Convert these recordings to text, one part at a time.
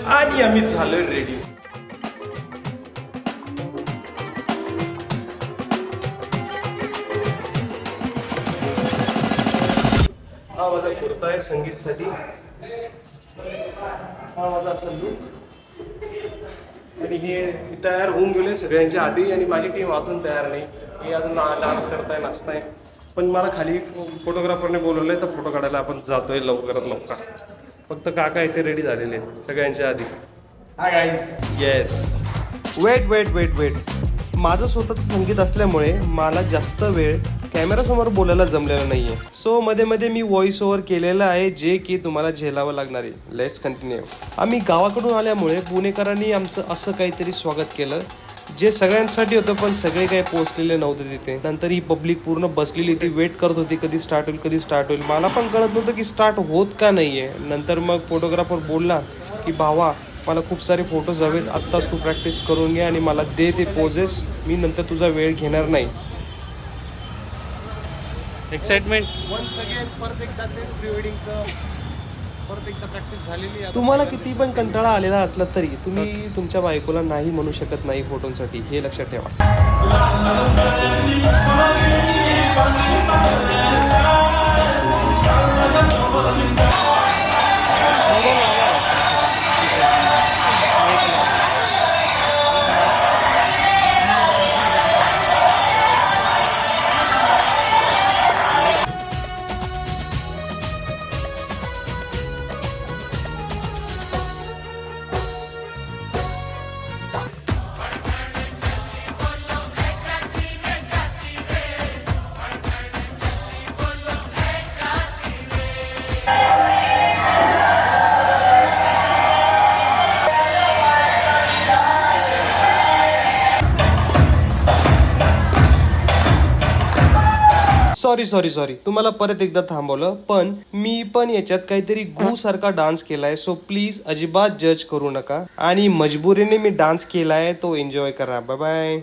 आणि आम्ही झालोय रेडी. हा माझा कुर्ता आहे संगीतसाठी. हा माझा असा लुक. आणि हे तयार होऊन गेले सगळ्यांच्या आधी आणि माझी टीम अजून तयार नाही. हे अजून डान्स करताय, नाचताय. पण मला खाली फोटोग्राफरने बोलवलंय तर फोटो काढायला आपण जातोय लवकरात लवकर. फक्त काका इथे रेडी झालेले सगळ्यांच्या आधी. Hi guys. येस. वेट माझं स्वतःचं संगीत असल्यामुळे मला जास्त वेळ कॅमेरासमोर बोलायला जमलेलं नाहीये. सो मध्ये मध्ये मी व्हॉइस ओव्हर केलेलं आहे जे की तुम्हाला झेलावं लागणार आहे. Let's continue. आम्ही गावाकडून आल्यामुळे पुणेकरांनी आमचं असं काहीतरी स्वागत केलं जे सगळ्यांसाठी होतं, पण सगळे काही पोहोचलेले नव्हते तिथे. नंतर ही पब्लिक पूर्ण बसलेली ती वेट करत होती कधी स्टार्ट होईल. मला पण कळत नव्हतं की स्टार्ट होत का नाहीये. नंतर मग फोटोग्राफर बोलला की भावा मला खूप सारे फोटोज हवेत, आत्ताच तू प्रॅक्टिस करून घे आणि मला दे ते पोजेस, मी नंतर तुझा वेळ घेणार नाही. एक्साइटमेंट. वन्स अगेन परत एकदा तेच प्री वेडिंगचं परत एकदा प्रॅक्टिस झालेली आहे. तुम्हाला किती पण कंटाळा आलेला असला तरी तुम्ही तुमच्या बायकोला नाही म्हणू शकत नाही फोटोंसाठी, हे लक्षात ठेवा. सॉरी तुम्हाला परत एकदा थांबवलं, पण मी पण याच्यात काहीतरी गू सारखा डान्स केलाय. सो प्लीज अजिबात जज करू नका. आणि मजबुरीने मी डान्स केलाय, तो एन्जॉय करा. Bye bye.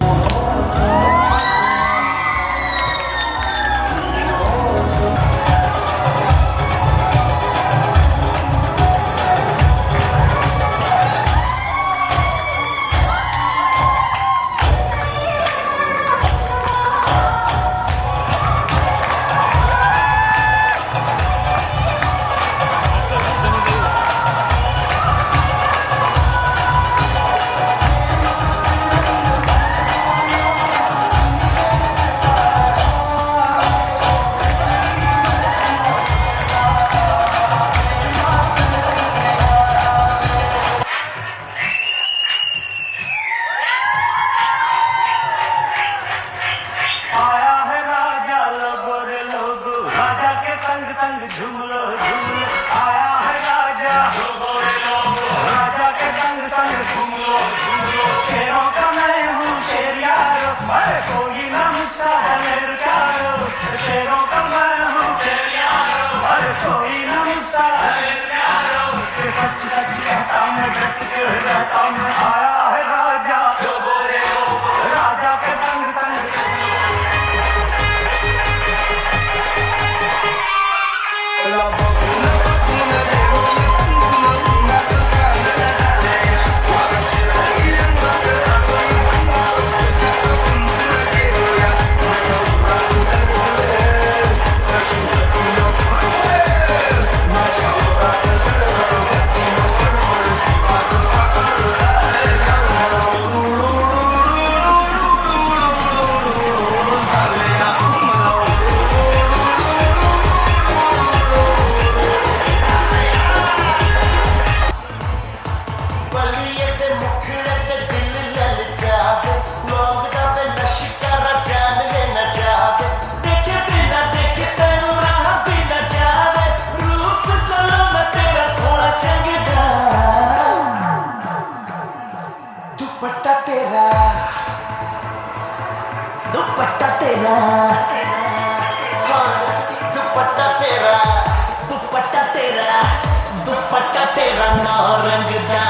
दुपट्टा तेरा नौ रंगदा,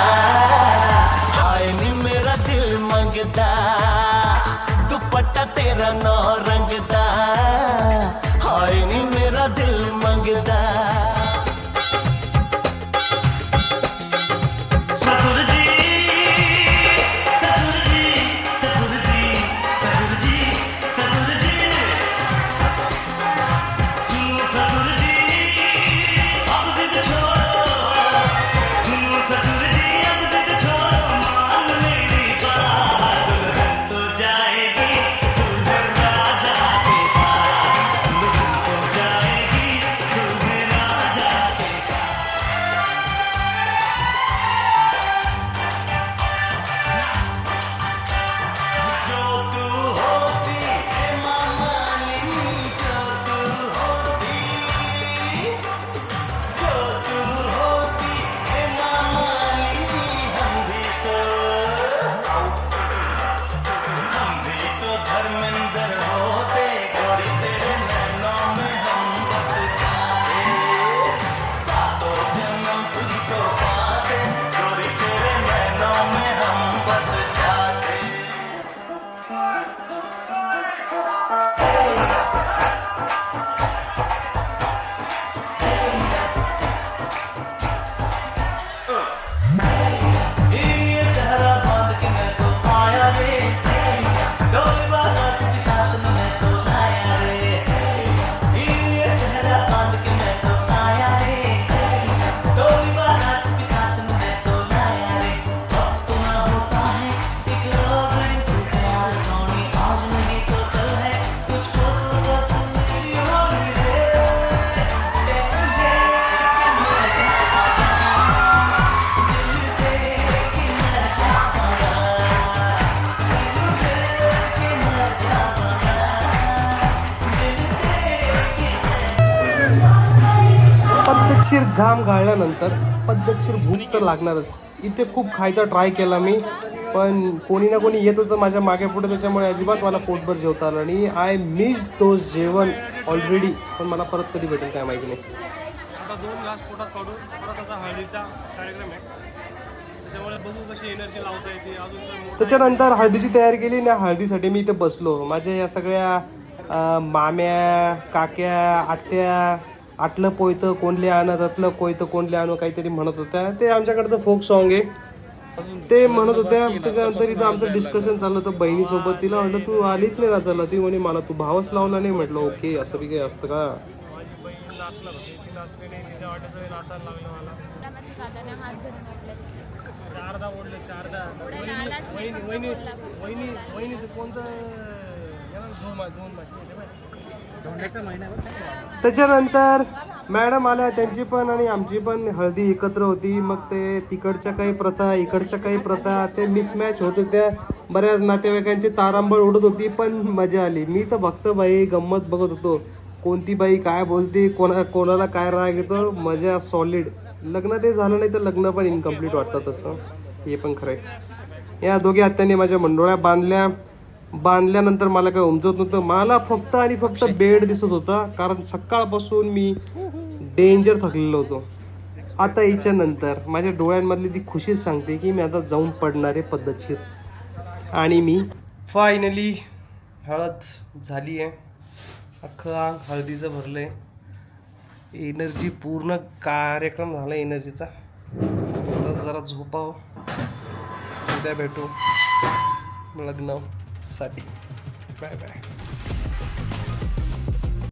हाय नी मेरा दिल मंगदा, दुपट्टा तेरा नौ रंगदा, हाय नी मेरा दिल मंगदा. पद्धतशीर घाम गाळल्यानंतर पद्धतशीर भूक तर लागणारच. इथे खूप खायचा ट्राय केला मी, पण कोणी ना कोणी येत होतं माझ्या मागे पुढे, त्याच्यामुळे अजिबात मला पोटभर जेवता आलं आणि आय मिस दोज जेवण ऑलरेडी. पण मला परत कधी भेटेल काय माहिती नाही. आता 2 ग्लास पोटात काढून परत आता हळदीचा कार्यक्रम आहे, त्याच्यामुळे बघू कशी एनर्जी लावता येते अजून तर. त्याच्यानंतर हळदीची तयारी केली ना, हळदीसाठी मी इथे बसलो. माझ्या या सगळ्या माम्या, काक्या, आत्या आटलं पोयतं कोणले आणत, आतलं कोयतं कोणले आणू काहीतरी म्हणत होत्या. ते आमच्याकडचं फोक सॉन्ग आहे, ते म्हणत होत्या. त्याच्यानंतर इथं आमचं डिस्कशन चाललं होतं बहिणीसोबत. तिला म्हटलं तू आलीच नाही नाचायला. ती म्हणे मला तू भावच लावला नाही. म्हटलं ओके, असं बी काही असतं का. माझी बहीण नाचणार होती, ती नाचली नाही, तिच्या वाटेचं नाचायला लागलं मला. चारदा ओढले, चारदा. वहिनी तू कोणतं त्याच्यानंतर मॅडम आल्या, त्यांची पण आणि आमची पण हळदी एकत्र होती. मग ते तिकडच्या काही प्रथा, इकडच्या काही प्रथा, ते मिसमॅच होत होत्या. बऱ्याच नातेवाईकांची तारांबळ उडत होती, पण मजा आली. मी तर फक्त बाई गंमत बघत होतो, कोणती बाई काय बोलते, कोणाला काय राग येतो. मजा सॉलिड. लग्न ते झालं नाही तर लग्न पण इनकम्प्लीट वाटतं, तसं हे पण खरंय. या दोघी आत्यांनी माझ्या मंडोळ्या बांधल्यानंतर मला काही उमजत नव्हतं. मला फक्त आणि फक्त बेड दिसत होता, कारण सकाळपासून मी डेंजर थकलेलो होतो. आता याच्या नंतर माझ्या डोळ्यांमधली ती खुशीच सांगते की मी आता जाऊन पडणार आहे पद्धतशीर. आणि मी फायनली हळद झाली आहे, अख्खं अंग हळदीचं भरलंय. एनर्जी पूर्ण कार्यक्रम झाला एनर्जीचा. जरा झोपावं, उद्या भेटू लग्नासाठी. Bye bye.